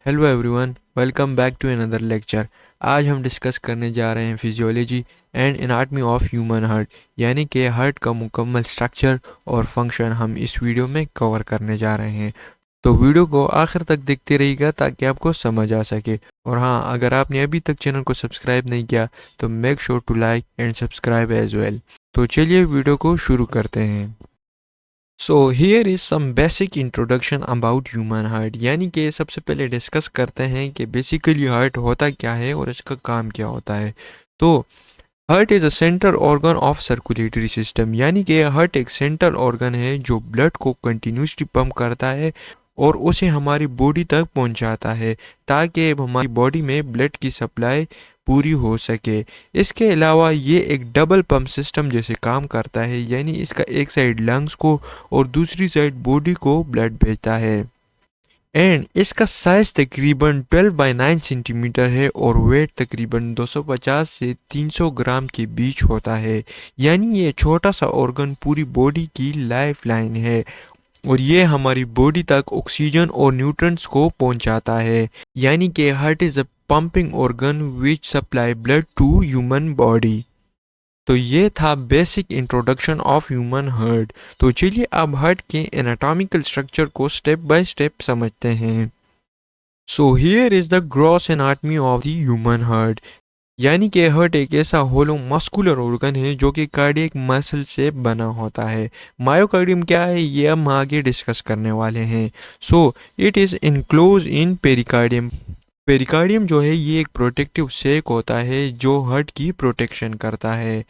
Hello everyone, welcome back to another lecture. आज हम discuss करने जा रहे हैं physiology and anatomy of human heart, यानी कि हार्ट का मुकम्मल स्ट्रक्चर और फंक्शन हम इस वीडियो में कवर करने जा रहे हैं। तो वीडियो को आखिर तक देखते रहिएगा ताकि आपको समझ आ सके। और हाँ, अगर आपने अभी तक चैनल को सब्सक्राइब नहीं किया तो make sure to like and subscribe as well. तो चलिए वीडियो को शुरू करते हैं। So here is some basic introduction about human heart, यानी कि सबसे पहले डिस्कस करते हैं कि बेसिकली हार्ट होता क्या है और इसका काम क्या होता है। तो heart is a central organ of circulatory system, यानी कि हार्ट एक सेंट्रल ऑर्गन है जो ब्लड को कंटिन्यूसली पंप करता है और उसे हमारी बॉडी तक पहुंचाता है ताकि हमारी बॉडी में ब्लड की सप्लाई पूरी हो सके। इसके अलावा ये एक डबल पंप सिस्टम जैसे काम करता है, यानी इसका एक साइड लंग्स को और दूसरी साइड बॉडी को ब्लड भेजता है। एंड इसका साइज तकरीबन 12 बाई 9 सेंटीमीटर है और वेट तकरीबन 250 से 300 ग्राम के बीच होता है। यानी ये छोटा सा ऑर्गन पूरी बॉडी की लाइफ लाइन है और ये हमारी बॉडी तक ऑक्सीजन और न्यूट्रिएंट्स को पहुंचाता है। यानी कि heart is a pumping organ which supply blood to human body. तो ये था basic introduction of human heart. तो चलिए अब हार्ट के एनाटॉमिकल स्ट्रक्चर को स्टेप बाय स्टेप समझते हैं। So here is the gross anatomy of the human heart, यानी कि हार्ट एक ऐसा होलो मस्कुलर ऑर्गन है जो कि कार्डियक मसल से बना होता है। मायोकार्डियम क्या है ये हम आगे डिस्कस करने वाले हैं। So it is enclose in pericardium. Pericardium जो है ये एक प्रोटेक्टिव सेक होता है जो हार्ट की प्रोटेक्शन करता है।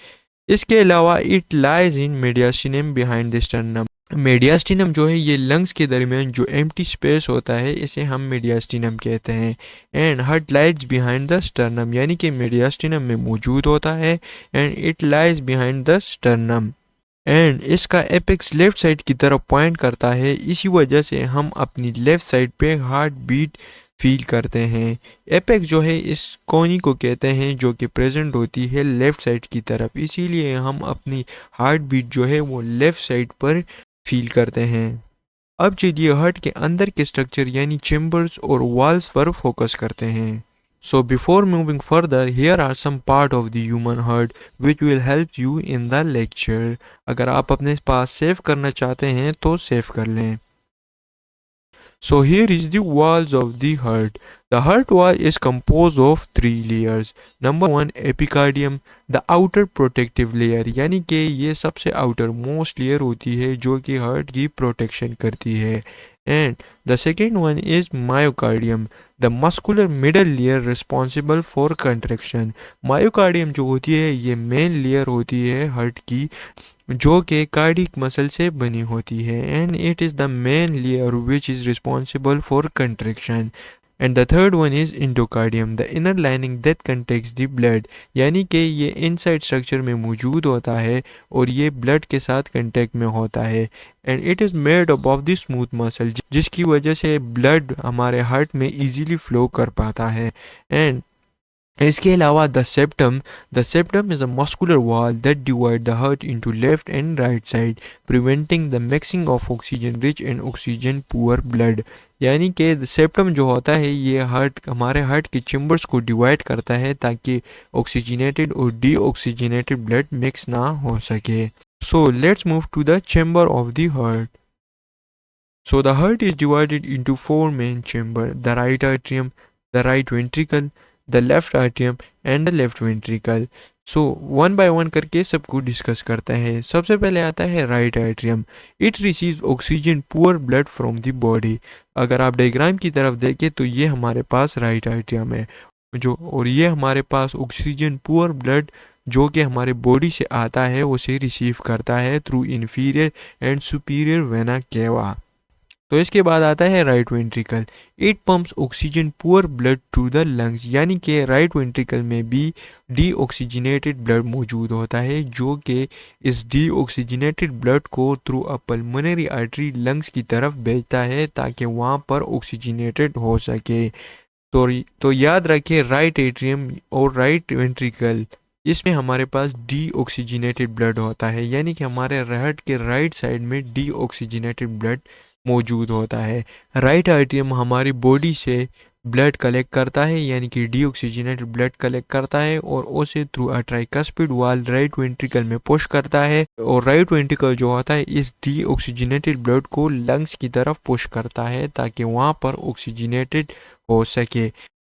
इसके अलावा it lies in mediastinum behind the sternum. Mediastinum जो है ये लंग्स के दरमियान जो एम्प्टी स्पेस होता है इसे हम मीडियास्टिनम कहते हैं। And heart lies behind the sternum, यानी कि मीडियास्टिनम में मौजूद होता है and it lies behind the sternum. And इसका एपेक्स लेफ्ट साइड की तरफ पॉइंट करता है, इसी वजह से हम अपनी लेफ्ट साइड पे हार्ट बीट फील करते हैं। एपेक्स जो है इस कोनी को कहते हैं जो कि प्रेजेंट होती है लेफ्ट साइड की तरफ, इसीलिए हम अपनी हार्ट बीट जो है वो लेफ्ट साइड पर फील करते हैं। अब चलिए हार्ट के अंदर के स्ट्रक्चर यानी चेम्बर्स और वॉल्स पर फोकस करते हैं। So before moving further, here are some part of the human heart which will help you in the lecture. अगर आप अपने पास सेव करना चाहते हैं तो सेव कर लें। So here is the walls of the heart. The heart wall is composed of 3 layers. Number 1 epicardium, the outer protective layer, यानी कि ये सबसे outer most layer होती है जो कि हार्ट की प्रोटेक्शन करती है। And the second one is myocardium, the muscular middle layer responsible for contraction. Myocardium जो होती है ये मेन लेयर होती है हार्ट की जो कि कार्डिक मसल से बनी होती है and it is the main layer which is responsible for contraction. And the third one is endocardium, the inner lining that context the blood, यानी कि ये इनसाइड स्ट्रक्चर में मौजूद होता है और ये ब्लड के साथ कंटेक्ट में होता है and it is made up of the smooth muscle, जिसकी वजह से ब्लड हमारे हार्ट में इजीली फ्लो कर पाता है। एंड इसके अलावा the septum is a muscular wall that divide the heart into left and right side, preventing the mixing of oxygen rich and oxygen poor blood, यानी कि द सेप्टम जो होता है ये हमारे हार्ट के चेम्बर्स को डिवाइड करता है ताकि ऑक्सीजनेटेड और डीऑक्सीजनेटेड ब्लड मिक्स ना हो सके। So let's move to the chamber of the heart. So the heart is divided into 4 main chambers: the right atrium, the right ventricle, the left atrium and the left ventricle. So one by one करके सबको discuss करता है। सबसे पहले आता है right atrium. It receive oxygen poor blood from the body. अगर आप डायग्राम की तरफ देखें तो ये हमारे पास राइट एट्रियम है जो, और ये हमारे पास ऑक्सीजन पुअर ब्लड जो कि हमारे बॉडी से आता है उसे रिसीव करता है through inferior and superior vena cava. तो इसके बाद आता है right ventricle. It pumps oxygen poor blood to the lungs, यानी कि राइट वेंट्रिकल में भी डीऑक्सीजनेटेड ब्लड मौजूद होता है जो कि इस डीऑक्सीजनेटेड ब्लड को through a pulmonary artery lungs की तरफ भेजता है ताकि वहाँ पर ऑक्सीजनेटेड हो सके। तो याद रखिए राइट एट्रियम और राइट वेंट्रिकल इसमें हमारे पास डीऑक्सीजनेटेड ब्लड होता है, यानी कि हमारे हार्ट के राइट साइड में डीऑक्सीजनेटेड ब्लड मौजूद होता है। राइट एट्रियम हमारी बॉडी से ब्लड कलेक्ट करता है, यानी कि डीऑक्सीजनेटेड ब्लड कलेक्ट करता है और उसे थ्रू अ ट्राइकस्पिड वाल राइट वेंट्रिकल में पुश करता है, और राइट वेंट्रिकल जो होता है इस डीऑक्सीजनेटेड ब्लड को लंग्स की तरफ पुश करता है ताकि वहाँ पर ऑक्सीजनेटेड हो सके।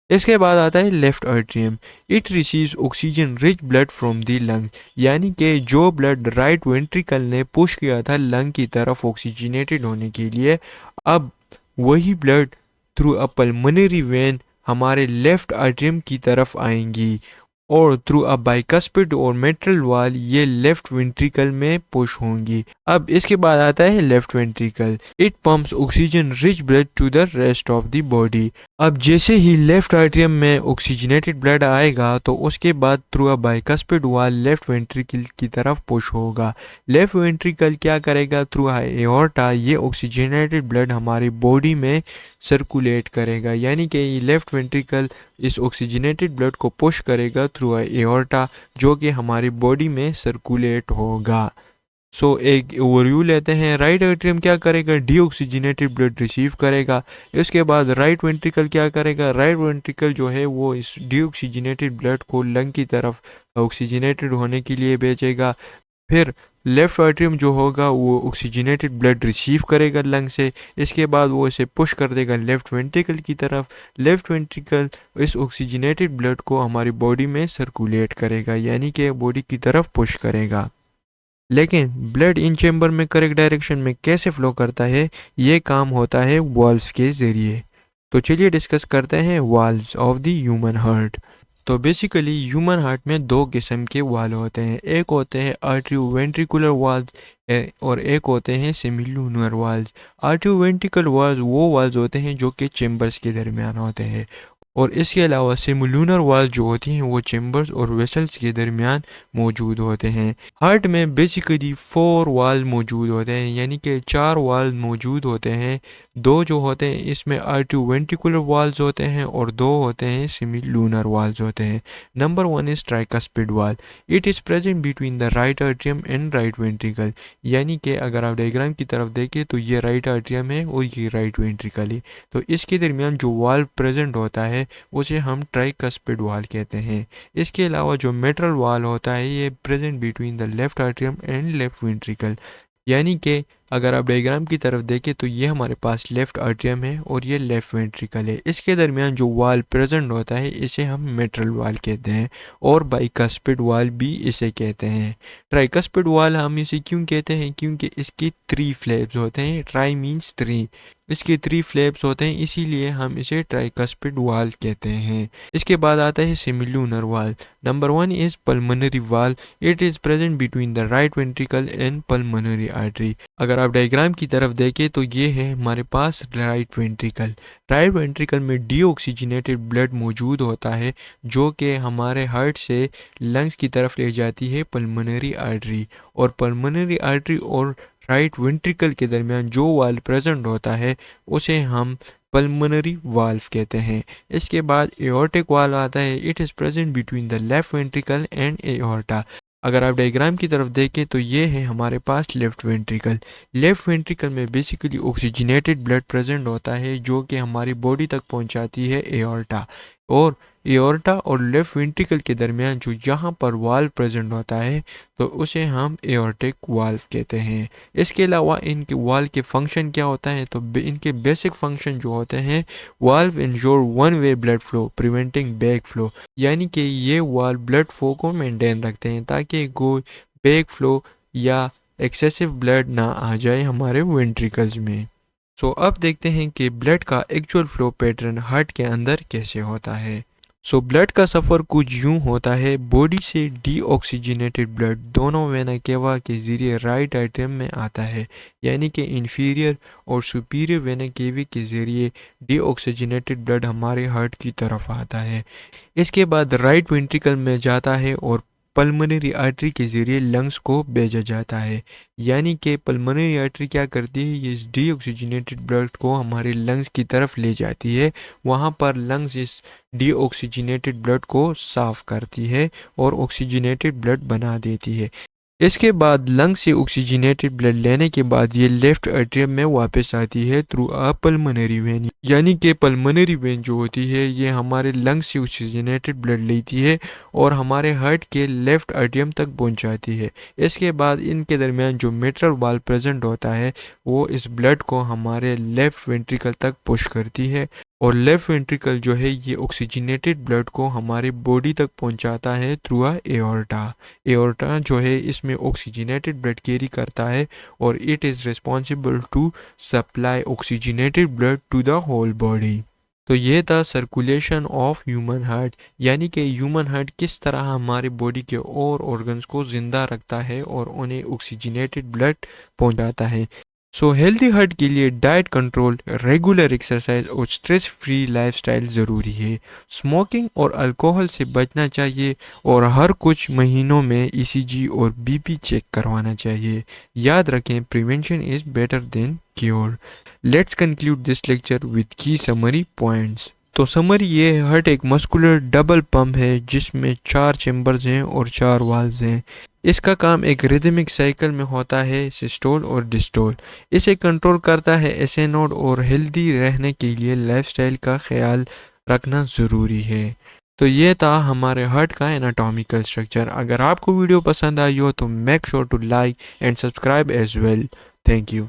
इसके बाद आता है left atrium. It receives oxygen rich blood from the lung, यानी कि जो ब्लड राइट वेंट्रिकल ने पुश किया था लंग की तरफ ऑक्सीजनेटेड होने के लिए, अब वही blood through a pulmonary vein हमारे लेफ्ट एट्रियम की तरफ आएंगी और थ्रू अ बाइकस्पिड और मेट्रल वाल ये लेफ्ट वेंट्रिकल में पुश होंगी। अब इसके बाद आता है left ventricle. It pumps oxygen rich blood to the rest of the body. अब जैसे ही लेफ्ट एट्रियम में ऑक्सीजनेटेड ब्लड आएगा तो उसके बाद through a bicuspid valve left ventricle की तरफ पुश होगा। लेफ्ट वेंट्रिकल क्या करेगा, थ्रू एओर्टा ये ऑक्सीजनेटेड ब्लड हमारी बॉडी में सर्कुलेट करेगा, यानी कि लेफ्ट वेंट्रिकल इस ऑक्सीजनेटेड ब्लड को पुश करेगा थ्रू एओर्टा, जो कि हमारी बॉडी में सर्कुलेट होगा। एक ओवरव्यू लेते हैं। राइट एट्रियम क्या करेगा, डीऑक्सीजनेटेड ब्लड रिसीव करेगा। इसके बाद राइट वेंट्रिकल क्या करेगा, राइट वेंट्रिकल जो है वो इस डीऑक्सीजनेटेड ब्लड को लंग की तरफ ऑक्सीजनेटेड होने के लिए भेजेगा। फिर लेफ्ट एट्रियम जो होगा वो ऑक्सीजनेटेड ब्लड रिसीव करेगा लंग से। इसके बाद वो इसे पुश कर देगा लेफ्ट वेंट्रिकल की तरफ। लेफ्ट वेंट्रिकल इस ऑक्सीजनेटेड ब्लड को हमारी बॉडी में सर्कुलेट करेगा, यानी कि बॉडी की तरफ पुश करेगा। लेकिन ब्लड इन चैम्बर में करेक्ट डायरेक्शन में कैसे फ्लो करता है, ये काम होता है वाल्व्स के ज़रिए। तो चलिए डिस्कस करते हैं valves of the human heart. तो बेसिकली ह्यूमन हार्ट में दो किस्म के वाल्व होते हैं। एक होते हैं आर्टरियोवेंट्रिकुलर वाल्व्स और एक होते हैं सेमिलूनर वाल्व्स। आर्टरियोवेंट्रिकुलर वाल्व्स वो वाल्व्स होते हैं जो कि चेम्बर्स के दरमियान होते हैं, और इसके अलावा सेमुलुनर वाल्व जो होती हैं वो चेम्बर्स और वेसल्स के दरमियान मौजूद होते हैं। हार्ट में बेसिकली 4 वाल्व मौजूद होते हैं, यानी कि 4 वाल्व मौजूद होते हैं। दो जो होते हैं इसमें आर्टरियोवेंट्रिकुलर वाल्व्स होते हैं और दो होते हैं सेमिलुनर वाल्व्स होते हैं। Number 1 is tricuspid valve. It is present between the right atrium and right ventricle, यानी कि अगर आप डायग्राम की तरफ देखें तो ये राइट एट्रियम है और ये राइट वेंट्रिकल है। तो इसके दरमियान जो वाल्व प्रेजेंट होता है उसे हम ट्राइकस्पिड वाल कहते हैं। इसके अलावा जो मेट्रल वाल होता है ये present between the left atrium and left ventricle, यानी कि अगर आप डायग्राम की तरफ देखें तो ये हमारे पास लेफ्ट एट्रियम है और ये लेफ्ट वेंट्रिकल है। इसके दरमियान जो वाल प्रेजेंट होता है इसे हम मेट्रल वाल कहते हैं और बाइकस्पिड वाल भी इसे कहते हैं। ट्राइकस्पिड वाल हम इसे क्यों कहते हैं, क्योंकि इसकी 3 फ्लैप्स होते हैं। ट्राई मीन्स 3, इसके 3 फ्लैप्स होते हैं, इसीलिए हम इसे ट्राइकस्पिड वाल कहते हैं। इसके बाद आता है सेमिलुनर वाल। नंबर 1 इज पल्मोनरी वाल। It is present between the right ventricle and pulmonary artery. अगर आप डायग्राम की तरफ देखें तो ये है हमारे पास राइट वेंट्रिकल। राइट वेंट्रिकल में डीऑक्सीजनेटेड ब्लड मौजूद होता है जो कि हमारे हार्ट से लंग्स की तरफ ले जाती है पल्मोनरी आर्टरी, और पल्मोनरी आर्टरी और राइट वेंट्रिकल के दरमियान जो वाल्व प्रेजेंट होता है उसे हम पल्मोनरी वाल्व कहते हैं। इसके बाद एओर्टिक वाल्व आता है। It is present between the left ventricle and aorta. अगर आप डायग्राम की तरफ देखें तो ये है हमारे पास लेफ्ट वेंट्रिकल। लेफ्ट वेंट्रिकल में बेसिकली ऑक्सीजनेटेड ब्लड प्रेजेंट होता है जो कि हमारी बॉडी तक पहुंचाती है एओर्टा, और एओर्टा और लेफ्ट वेंट्रिकल के दरमियान जो यहाँ पर वाल्व प्रेजेंट होता है तो उसे हम एओर्टिक वाल्व कहते हैं। इसके अलावा इनके वाल्व के फंक्शन क्या होता है, तो इनके बेसिक फंक्शन जो होते हैं, valve ensure one way blood flow preventing back flow, यानी कि ये वाल्व ब्लड फ्लो को मेंटेन रखते हैं ताकि कोई बैक फ्लो या एक्सेसिव ब्लड ना आ जाए हमारे वेंट्रिकल्स में। अब देखते हैं कि ब्लड का एक्चुअल फ्लो पैटर्न हार्ट के अंदर कैसे होता है। ब्लड का सफ़र कुछ यूं होता है। बॉडी से डीऑक्सीजनेटेड ब्लड दोनों वेना केवा के ज़रिए राइट एट्रियम में आता है, यानी कि इंफीरियर और सुपीरियर वेना केवा के ज़रिए डीऑक्सीजनेटेड ब्लड हमारे हार्ट की तरफ आता है। इसके बाद राइट वेंट्रिकल में जाता है और पल्मोनरी आर्टरी के ज़रिए लंग्स को भेजा जाता है, यानी कि पल्मोनरी आर्टरी क्या करती है, ये डीऑक्सीजनेटेड ब्लड को हमारे लंग्स की तरफ ले जाती है। वहाँ पर लंग्स इस डीऑक्सीजनेटेड ब्लड को साफ करती है और ऑक्सीजनेटेड ब्लड बना देती है। इसके बाद लंग से ऑक्सीजनेटेड ब्लड लेने के बाद ये लेफ्ट एट्रियम में वापस आती है थ्रू अ पल्मोनरी वेन, यानी कि पल्मोनरी वेन जो होती है ये हमारे लंग से ऑक्सीजनेटेड ब्लड लेती है और हमारे हार्ट के लेफ्ट एट्रियम तक पहुंचाती है। इसके बाद इनके दरमियान जो मिट्रल वाल्व प्रेजेंट होता है वो इस ब्लड को हमारे लेफ्ट वेंट्रिकल तक पुश करती है और लेफ्ट वेंट्रिकल जो है ये ऑक्सीजनेटेड ब्लड को हमारी बॉडी तक पहुंचाता है थ्रू अ एओर्टा। एओर्टा जो है इसमें ऑक्सीजनेटेड ब्लड कैरी करता है और it is responsible to supply oxygenated blood to the whole body. तो ये था सर्कुलेशन ऑफ ह्यूमन हार्ट, यानी कि ह्यूमन हार्ट किस तरह हमारे बॉडी के और ऑर्गन्स को ज़िंदा रखता है और उन्हें ऑक्सीजनेटेड ब्लड पहुंचाता है। सो हेल्दी हार्ट के लिए डाइट कंट्रोल, रेगुलर एक्सरसाइज और स्ट्रेस फ्री लाइफस्टाइल ज़रूरी है। स्मोकिंग और अल्कोहल से बचना चाहिए और हर कुछ महीनों में ईसीजी और बीपी चेक करवाना चाहिए। याद रखें, prevention is better than cure. Let's conclude this lecture with की समरी पॉइंट्स। तो समरी ये है, हार्ट एक मस्कुलर डबल पंप है जिसमें 4 चैम्बर्स हैं और 4 वाल्व्स हैं। इसका काम एक रिदमिक साइकिल में होता है, सिस्टोल और डिस्टोल। इसे कंट्रोल करता है एसए नोड और हेल्दी रहने के लिए लाइफस्टाइल का ख्याल रखना ज़रूरी है। तो ये था हमारे हार्ट का एनाटॉमिकल स्ट्रक्चर। अगर आपको वीडियो पसंद आई हो तो make sure to like and subscribe as well. Thank you.